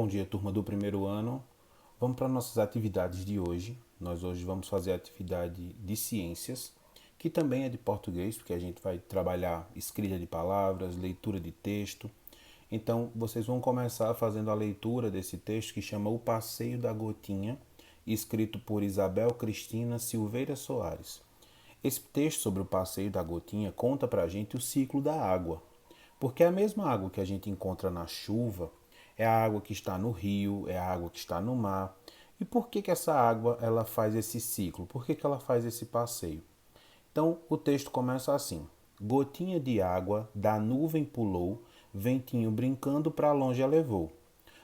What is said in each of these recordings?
Bom dia, turma do primeiro ano. Vamos para nossas atividades de hoje. Nós hoje vamos fazer a atividade de ciências, que também é de português, porque a gente vai trabalhar escrita de palavras, leitura de texto. Então, vocês vão começar fazendo a leitura desse texto que chama O Passeio da Gotinha, escrito por Isabel Cristina Silveira Soares. Esse texto sobre o passeio da gotinha conta pra gente o ciclo da água, porque é a mesma água que a gente encontra na chuva é a água que está no rio, é a água que está no mar. E por que essa água ela faz esse ciclo? Por que ela faz esse passeio? Então o texto começa assim: gotinha de água da nuvem pulou, ventinho brincando para longe a levou.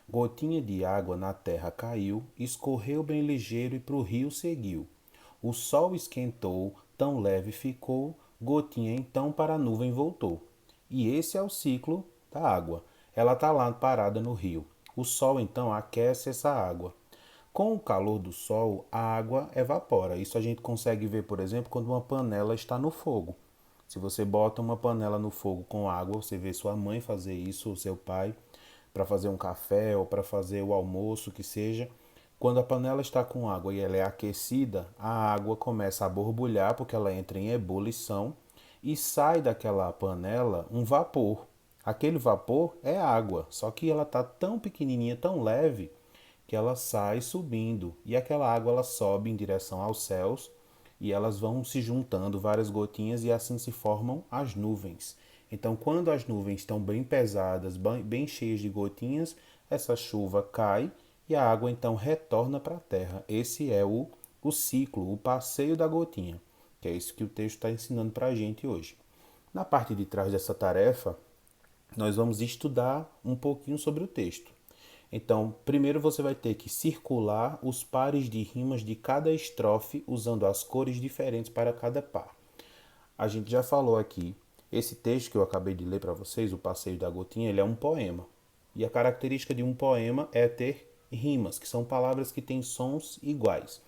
Gotinha de água na terra caiu, escorreu bem ligeiro e pro rio seguiu. O sol esquentou, tão leve ficou, gotinha então para a nuvem voltou. E esse é o ciclo da água. Ela está lá parada no rio. O sol então aquece essa água. Com o calor do sol, a água evapora. Isso a gente consegue ver, por exemplo, quando uma panela está no fogo. Se você bota uma panela no fogo com água, você vê sua mãe fazer isso, ou seu pai, para fazer um café ou para fazer o almoço, que seja. Quando a panela está com água e ela é aquecida, a água começa a borbulhar porque ela entra em ebulição e sai daquela panela um vapor. Aquele vapor é água, só que ela está tão pequenininha, tão leve, que ela sai subindo e aquela água ela sobe em direção aos céus e elas vão se juntando várias gotinhas e assim se formam as nuvens. Então, quando as nuvens estão bem pesadas, bem cheias de gotinhas, essa chuva cai e a água então retorna para a terra. Esse é o ciclo, o passeio da gotinha, que é isso que o texto está ensinando para a gente hoje. Na parte de trás dessa tarefa, nós vamos estudar um pouquinho sobre o texto. Então, primeiro você vai ter que circular os pares de rimas de cada estrofe usando as cores diferentes para cada par. A gente já falou aqui, esse texto que eu acabei de ler para vocês, O Passeio da Gotinha, ele é um poema. E a característica de um poema é ter rimas, que são palavras que têm sons iguais.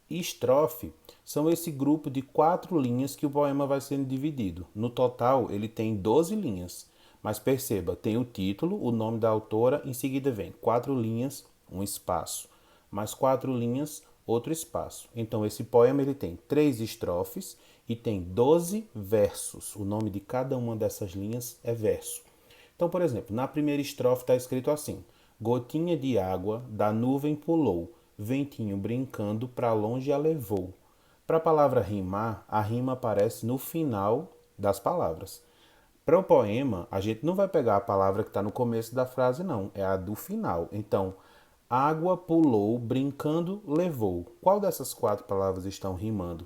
E estrofe são esse grupo de 4 linhas que o poema vai sendo dividido. No total, ele tem 12 linhas. Mas perceba, tem o título, o nome da autora, em seguida vem 4 linhas, um espaço, mais 4 linhas, outro espaço. Então esse poema ele tem 3 estrofes e tem 12 versos. O nome de cada uma dessas linhas é verso. Então, por exemplo, na primeira estrofe está escrito assim: gotinha de água da nuvem pulou, ventinho brincando para longe a levou. Para a palavra rimar, a rima aparece no final das palavras. Para o poema, a gente não vai pegar a palavra que está no começo da frase, não. É a do final. Então, água pulou, brincando, levou. Qual dessas 4 palavras estão rimando?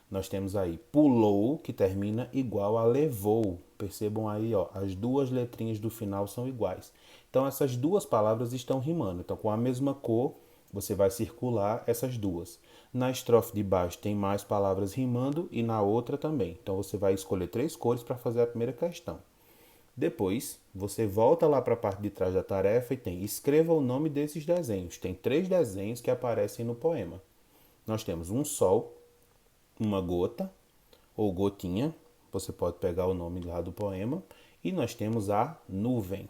Nós temos aí pulou, que termina igual a levou. Percebam aí, ó, as 2 letrinhas do final são iguais. Então, essas 2 palavras estão rimando. Então, com a mesma cor, você vai circular essas 2. Na estrofe de baixo tem mais palavras rimando e na outra também. Então, você vai escolher 3 cores para fazer a primeira questão. Depois, você volta lá para a parte de trás da tarefa e tem escreva o nome desses desenhos. Tem 3 desenhos que aparecem no poema. Nós temos um sol, uma gota ou gotinha, você pode pegar o nome lá do poema, e nós temos a nuvem.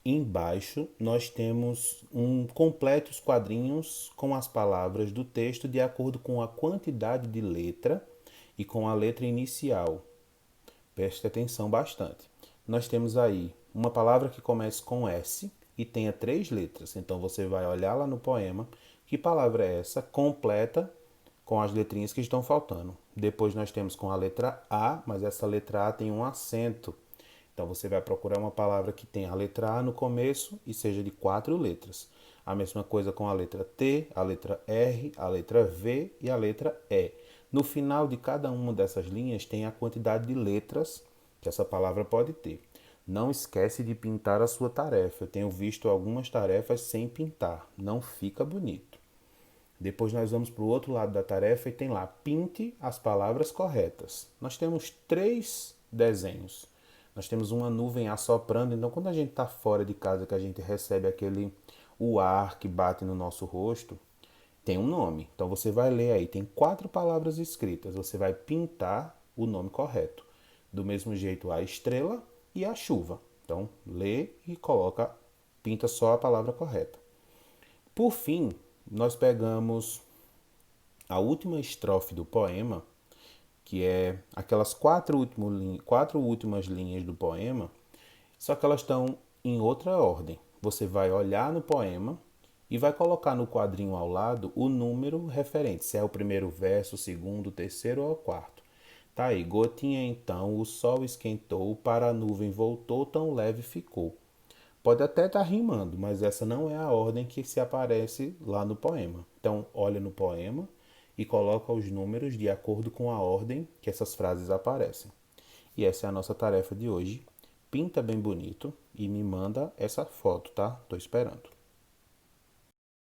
Embaixo nós temos complete os quadrinhos com as palavras do texto de acordo com a quantidade de letra e com a letra inicial. Preste atenção bastante. Nós temos aí uma palavra que começa com S e tenha 3 letras. Então você vai olhar lá no poema que palavra é essa, completa com as letrinhas que estão faltando. Depois nós temos com a letra A, mas essa letra A tem um acento. Então você vai procurar uma palavra que tenha a letra A no começo e seja de 4 letras. A mesma coisa com a letra T, a letra R, a letra V e a letra E. No final de cada uma dessas linhas tem a quantidade de letras que essa palavra pode ter. Não esquece de pintar a sua tarefa. Eu tenho visto algumas tarefas sem pintar. Não fica bonito. Depois nós vamos para o outro lado da tarefa e tem lá, pinte as palavras corretas. Nós temos 3 desenhos. Nós temos uma nuvem assoprando, então quando a gente está fora de casa, que a gente recebe o ar que bate no nosso rosto, tem um nome. Então você vai ler aí, tem 4 palavras escritas, você vai pintar o nome correto. Do mesmo jeito a estrela e a chuva. Então lê e coloca pinta só a palavra correta. Por fim, nós pegamos a última estrofe do poema, que é aquelas quatro últimas linhas do poema, só que elas estão em outra ordem. Você vai olhar no poema e vai colocar no quadrinho ao lado o número referente, se é o primeiro verso, o segundo, o terceiro ou o quarto. Tá aí, gotinha então, o sol esquentou, para a nuvem voltou, tão leve ficou. Pode até estar rimando, mas essa não é a ordem que se aparece lá no poema. Então, olha no poema e coloca os números de acordo com a ordem que essas frases aparecem. E essa é a nossa tarefa de hoje. Pinta bem bonito e me manda essa foto, tá? Tô esperando.